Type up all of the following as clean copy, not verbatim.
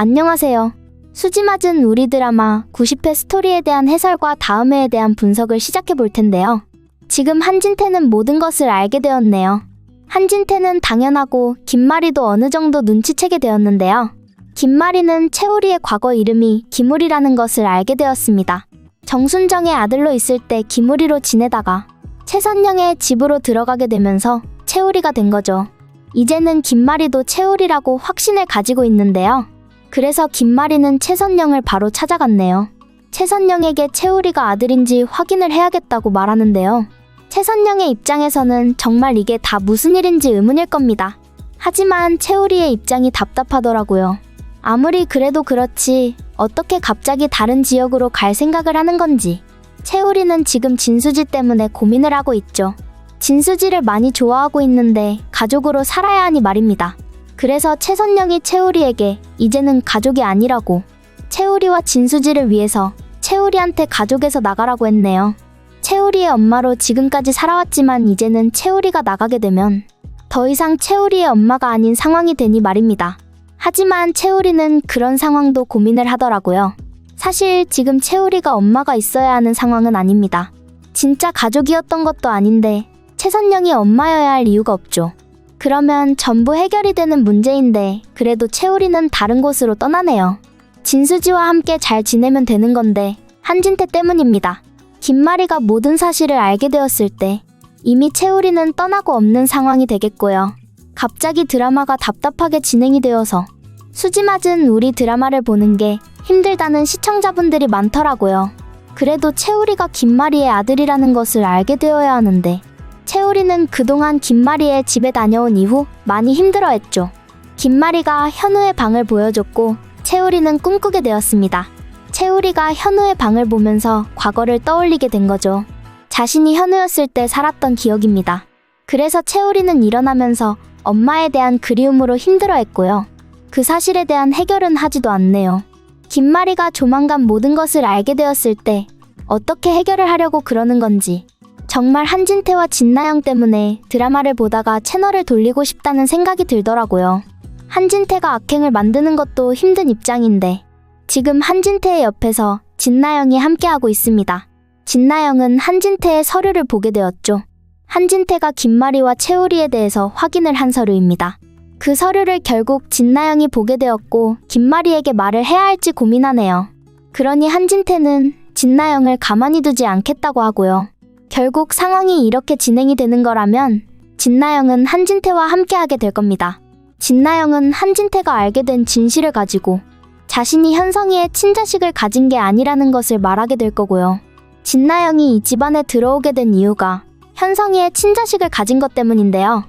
안녕하세요. 수지 맞은 우리 드라마 90회 스토리에 대한 해설과 다음 회에 대한 분석을 시작해 볼 텐데요. 지금 한진태는 모든 것을 알게 되었네요. 한진태는 당연하고 김마리도 어느 정도 눈치채게 되었는데요. 김마리는 채우리의 과거 이름이 김우리라는 것을 알게 되었습니다. 정순정의 아들로 있을 때 김우리로 지내다가 최선영의 집으로 들어가게 되면서 채우리가 된 거죠. 이제는 김마리도 채우리라고 확신을 가지고 있는데요. 그래서 김마리는 최선영을 바로 찾아갔네요. 최선영에게 채우리가 아들인지 확인을 해야겠다고 말하는데요. 최선영의 입장에서는 정말 이게 다 무슨 일인지 의문일 겁니다. 하지만 채우리의 입장이 답답하더라고요. 아무리 그래도 그렇지 어떻게 갑자기 다른 지역으로 갈 생각을 하는 건지. 채우리는 지금 진수지 때문에 고민을 하고 있죠. 진수지를 많이 좋아하고 있는데 가족으로 살아야 하니 말입니다. 그래서 최선영이 채우리에게 이제는 가족이 아니라고 채우리와 진수지를 위해서 채우리한테 가족에서 나가라고 했네요. 채우리의 엄마로 지금까지 살아왔지만 이제는 채우리가 나가게 되면 더 이상 채우리의 엄마가 아닌 상황이 되니 말입니다. 하지만 채우리는 그런 상황도 고민을 하더라고요. 사실 지금 채우리가 엄마가 있어야 하는 상황은 아닙니다. 진짜 가족이었던 것도 아닌데 최선영이 엄마여야 할 이유가 없죠. 그러면 전부 해결이 되는 문제인데 그래도 채우리는 다른 곳으로 떠나네요. 진수지와 함께 잘 지내면 되는 건데 한진태 때문입니다. 김마리가 모든 사실을 알게 되었을 때 이미 채우리는 떠나고 없는 상황이 되겠고요. 갑자기 드라마가 답답하게 진행이 되어서 수지 맞은 우리 드라마를 보는 게 힘들다는 시청자분들이 많더라고요. 그래도 채우리가 김마리의 아들이라는 것을 알게 되어야 하는데 채우리는 그동안 김마리의 집에 다녀온 이후 많이 힘들어했죠. 김마리가 현우의 방을 보여줬고 채우리는 꿈꾸게 되었습니다. 채우리가 현우의 방을 보면서 과거를 떠올리게 된 거죠. 자신이 현우였을 때 살았던 기억입니다. 그래서 채우리는 일어나면서 엄마에 대한 그리움으로 힘들어했고요. 그 사실에 대한 해결은 하지도 않네요. 김마리가 조만간 모든 것을 알게 되었을 때 어떻게 해결을 하려고 그러는 건지. 정말 한진태와 진나영 때문에 드라마를 보다가 채널을 돌리고 싶다는 생각이 들더라고요. 한진태가 악행을 만드는 것도 힘든 입장인데 지금 한진태의 옆에서 진나영이 함께하고 있습니다. 진나영은 한진태의 서류를 보게 되었죠. 한진태가 김마리와 채우리에 대해서 확인을 한 서류입니다. 그 서류를 결국 진나영이 보게 되었고 김마리에게 말을 해야 할지 고민하네요. 그러니 한진태는 진나영을 가만히 두지 않겠다고 하고요. 결국 상황이 이렇게 진행이 되는 거라면 진나영은 한진태와 함께하게 될 겁니다. 진나영은 한진태가 알게 된 진실을 가지고 자신이 현성이의 친자식을 가진 게 아니라는 것을 말하게 될 거고요. 진나영이 이 집안에 들어오게 된 이유가 현성이의 친자식을 가진 것 때문인데요.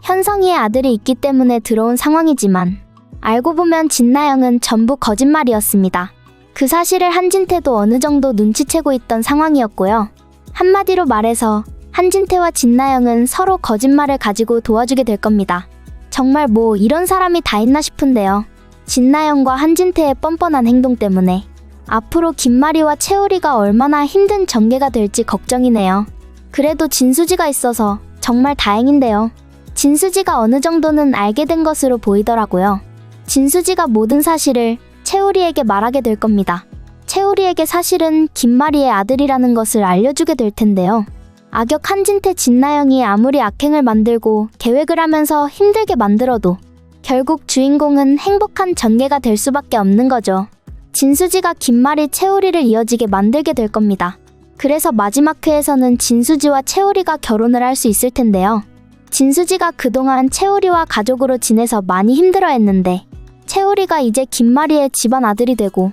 현성이의 아들이 있기 때문에 들어온 상황이지만 알고 보면 진나영은 전부 거짓말이었습니다. 그 사실을 한진태도 어느 정도 눈치채고 있던 상황이었고요. 한마디로 말해서 한진태와 진나영은 서로 거짓말을 가지고 도와주게 될 겁니다. 정말 뭐 이런 사람이 다 있나 싶은데요. 진나영과 한진태의 뻔뻔한 행동 때문에 앞으로 김마리와 채우리가 얼마나 힘든 전개가 될지 걱정이네요. 그래도 진수지가 있어서 정말 다행인데요. 진수지가 어느 정도는 알게 된 것으로 보이더라고요. 진수지가 모든 사실을 채우리에게 말하게 될 겁니다. 채우리에게 사실은 김마리의 아들이라는 것을 알려주게 될 텐데요. 악역 한진태 진나영이 아무리 악행을 만들고 계획을 하면서 힘들게 만들어도 결국 주인공은 행복한 전개가 될 수밖에 없는 거죠. 진수지가 김마리 채우리를 이어지게 만들게 될 겁니다. 그래서 마지막 회에서는 진수지와 채우리가 결혼을 할 수 있을 텐데요. 진수지가 그동안 채우리와 가족으로 지내서 많이 힘들어했는데 채우리가 이제 김마리의 집안 아들이 되고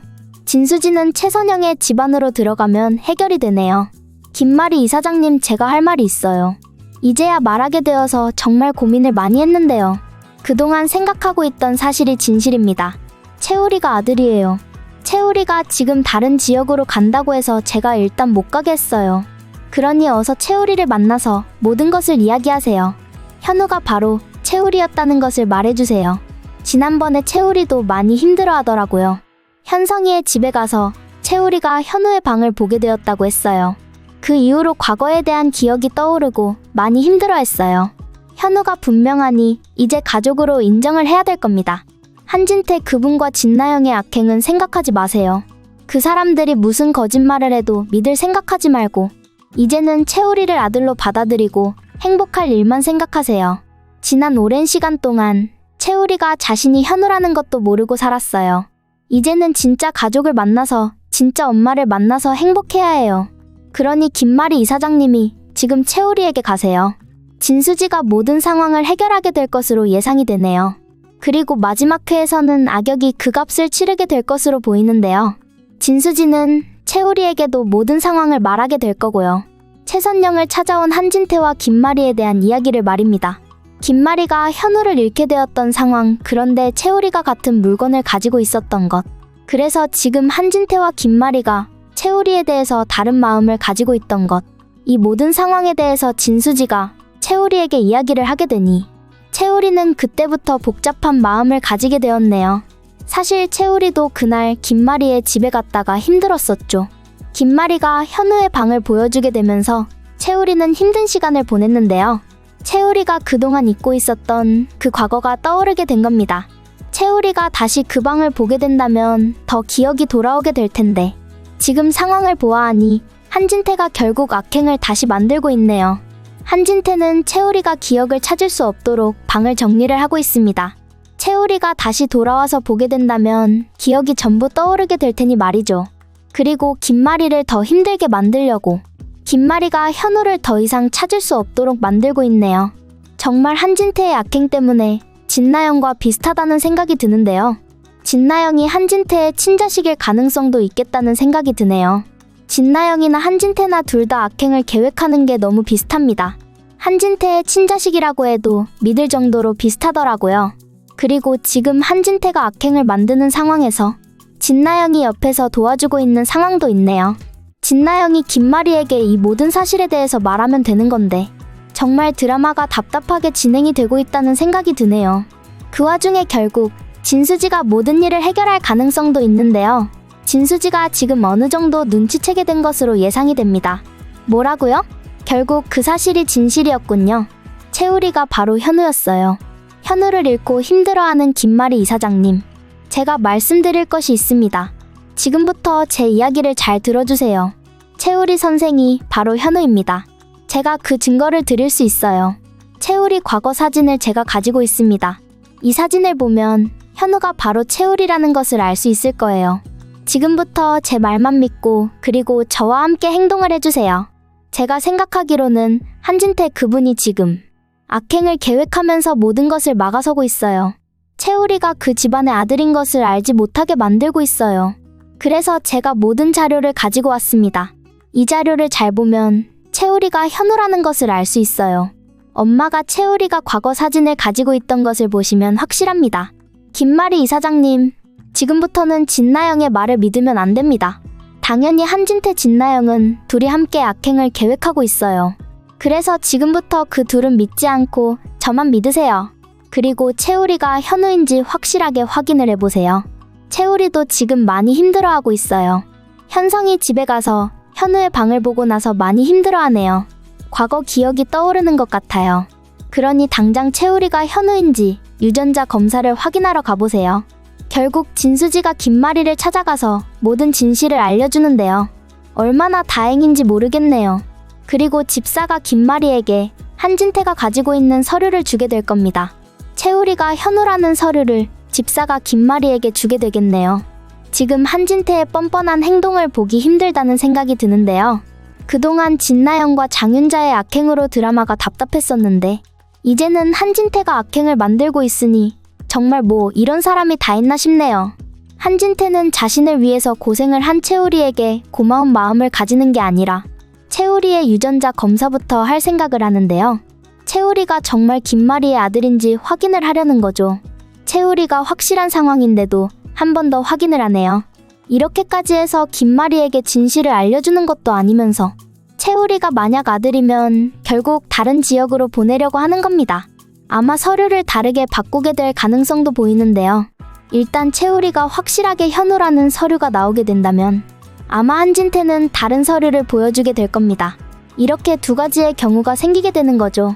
진수지는 최선영의 집안으로 들어가면 해결이 되네요. 김마리 이사장님, 제가 할 말이 있어요. 이제야 말하게 되어서 정말 고민을 많이 했는데요. 그동안 생각하고 있던 사실이 진실입니다. 채우리가 아들이에요. 채우리가 지금 다른 지역으로 간다고 해서 제가 일단 못 가게 했어요. 그러니 어서 채우리를 만나서 모든 것을 이야기하세요. 현우가 바로 채우리였다는 것을 말해주세요. 지난번에 채우리도 많이 힘들어하더라고요. 현성이의 집에 가서 채우리가 현우의 방을 보게 되었다고 했어요. 그 이후로 과거에 대한 기억이 떠오르고 많이 힘들어했어요. 현우가 분명하니 이제 가족으로 인정을 해야 될 겁니다. 한진태 그분과 진나영의 악행은 생각하지 마세요. 그 사람들이 무슨 거짓말을 해도 믿을 생각하지 말고 이제는 채우리를 아들로 받아들이고 행복할 일만 생각하세요. 지난 오랜 시간 동안 채우리가 자신이 현우라는 것도 모르고 살았어요. 이제는 진짜 가족을 만나서 진짜 엄마를 만나서 행복해야 해요. 그러니 김마리 이사장님이 지금 채우리에게 가세요. 진수지가 모든 상황을 해결하게 될 것으로 예상이 되네요. 그리고 마지막 회에서는 악역이 그 값을 치르게 될 것으로 보이는데요. 진수지는 채우리에게도 모든 상황을 말하게 될 거고요. 최선영을 찾아온 한진태와 김마리에 대한 이야기를 말입니다. 김마리가 현우를 잃게 되었던 상황, 그런데 채우리가 같은 물건을 가지고 있었던 것. 그래서 지금 한진태와 김마리가 채우리에 대해서 다른 마음을 가지고 있던 것. 이 모든 상황에 대해서 진수지가 채우리에게 이야기를 하게 되니 채우리는 그때부터 복잡한 마음을 가지게 되었네요. 사실 채우리도 그날 김마리의 집에 갔다가 힘들었었죠. 김마리가 현우의 방을 보여주게 되면서 채우리는 힘든 시간을 보냈는데요. 채우리가 그동안 잊고 있었던 그 과거가 떠오르게 된 겁니다. 채우리가 다시 그 방을 보게 된다면 더 기억이 돌아오게 될 텐데 지금 상황을 보아하니 한진태가 결국 악행을 다시 만들고 있네요. 한진태는 채우리가 기억을 찾을 수 없도록 방을 정리를 하고 있습니다. 채우리가 다시 돌아와서 보게 된다면 기억이 전부 떠오르게 될 테니 말이죠. 그리고 김마리를 더 힘들게 만들려고 김마리가 현우를 더 이상 찾을 수 없도록 만들고 있네요. 정말 한진태의 악행 때문에 진나영과 비슷하다는 생각이 드는데요. 진나영이 한진태의 친자식일 가능성도 있겠다는 생각이 드네요. 진나영이나 한진태나 둘 다 악행을 계획하는 게 너무 비슷합니다. 한진태의 친자식이라고 해도 믿을 정도로 비슷하더라고요. 그리고 지금 한진태가 악행을 만드는 상황에서 진나영이 옆에서 도와주고 있는 상황도 있네요. 진나영이 김마리에게 이 모든 사실에 대해서 말하면 되는 건데 정말 드라마가 답답하게 진행이 되고 있다는 생각이 드네요. 그 와중에 결국 진수지가 모든 일을 해결할 가능성도 있는데요. 진수지가 지금 어느 정도 눈치채게 된 것으로 예상이 됩니다. 뭐라고요? 결국 그 사실이 진실이었군요. 채우리가 바로 현우였어요. 현우를 잃고 힘들어하는 김마리 이사장님. 제가 말씀드릴 것이 있습니다. 지금부터 제 이야기를 잘 들어주세요. 채우리 선생이 바로 현우입니다. 제가 그 증거를 드릴 수 있어요. 채우리 과거 사진을 제가 가지고 있습니다. 이 사진을 보면 현우가 바로 채우리라는 것을 알 수 있을 거예요. 지금부터 제 말만 믿고 그리고 저와 함께 행동을 해주세요. 제가 생각하기로는 한진태 그분이 지금 악행을 계획하면서 모든 것을 막아서고 있어요. 채우리가 그 집안의 아들인 것을 알지 못하게 만들고 있어요. 그래서 제가 모든 자료를 가지고 왔습니다. 이 자료를 잘 보면 채우리가 현우라는 것을 알 수 있어요. 엄마가 채우리가 과거 사진을 가지고 있던 것을 보시면 확실합니다. 김마리 이사장님, 지금부터는 진나영의 말을 믿으면 안 됩니다. 당연히 한진태 진나영은 둘이 함께 악행을 계획하고 있어요. 그래서 지금부터 그 둘은 믿지 않고 저만 믿으세요. 그리고 채우리가 현우인지 확실하게 확인을 해보세요. 채우리도 지금 많이 힘들어하고 있어요. 현성이 집에 가서 현우의 방을 보고 나서 많이 힘들어하네요. 과거 기억이 떠오르는 것 같아요. 그러니 당장 채우리가 현우인지 유전자 검사를 확인하러 가보세요. 결국 진수지가 김마리를 찾아가서 모든 진실을 알려주는데요. 얼마나 다행인지 모르겠네요. 그리고 집사가 김마리에게 한진태가 가지고 있는 서류를 주게 될 겁니다. 채우리가 현우라는 서류를 집사가 김마리에게 주게 되겠네요. 지금 한진태의 뻔뻔한 행동을 보기 힘들다는 생각이 드는데요. 그동안 진나영과 장윤자의 악행으로 드라마가 답답했었는데 이제는 한진태가 악행을 만들고 있으니 정말 뭐 이런 사람이 다 있나 싶네요. 한진태는 자신을 위해서 고생을 한 채우리에게 고마운 마음을 가지는 게 아니라 채우리의 유전자 검사부터 할 생각을 하는데요. 채우리가 정말 김마리의 아들인지 확인을 하려는 거죠. 채우리가 확실한 상황인데도 한 번 더 확인을 하네요. 이렇게까지 해서 김마리에게 진실을 알려주는 것도 아니면서 채우리가 만약 아들이면 결국 다른 지역으로 보내려고 하는 겁니다. 아마 서류를 다르게 바꾸게 될 가능성도 보이는데요. 일단 채우리가 확실하게 현우라는 서류가 나오게 된다면 아마 한진태는 다른 서류를 보여주게 될 겁니다. 이렇게 두 가지의 경우가 생기게 되는 거죠.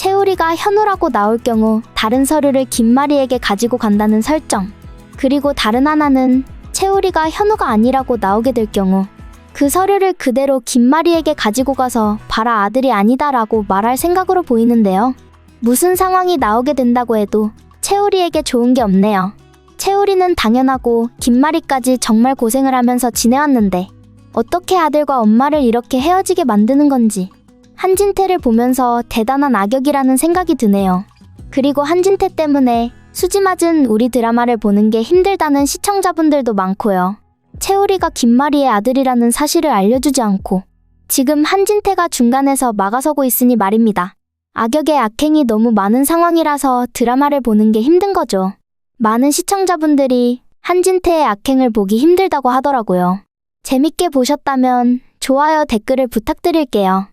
채우리가 현우라고 나올 경우 다른 서류를 김마리에게 가지고 간다는 설정. 그리고 다른 하나는 채우리가 현우가 아니라고 나오게 될 경우 그 서류를 그대로 김마리에게 가지고 가서 봐라 아들이 아니다라고 말할 생각으로 보이는데요. 무슨 상황이 나오게 된다고 해도 채우리에게 좋은 게 없네요. 채우리는 당연하고 김마리까지 정말 고생을 하면서 지내왔는데 어떻게 아들과 엄마를 이렇게 헤어지게 만드는 건지 한진태를 보면서 대단한 악역이라는 생각이 드네요. 그리고 한진태 때문에 수지 맞은 우리 드라마를 보는 게 힘들다는 시청자분들도 많고요. 채우리가 김마리의 아들이라는 사실을 알려주지 않고 지금 한진태가 중간에서 막아서고 있으니 말입니다. 악역의 악행이 너무 많은 상황이라서 드라마를 보는 게 힘든 거죠. 많은 시청자분들이 한진태의 악행을 보기 힘들다고 하더라고요. 재밌게 보셨다면 좋아요, 댓글을 부탁드릴게요.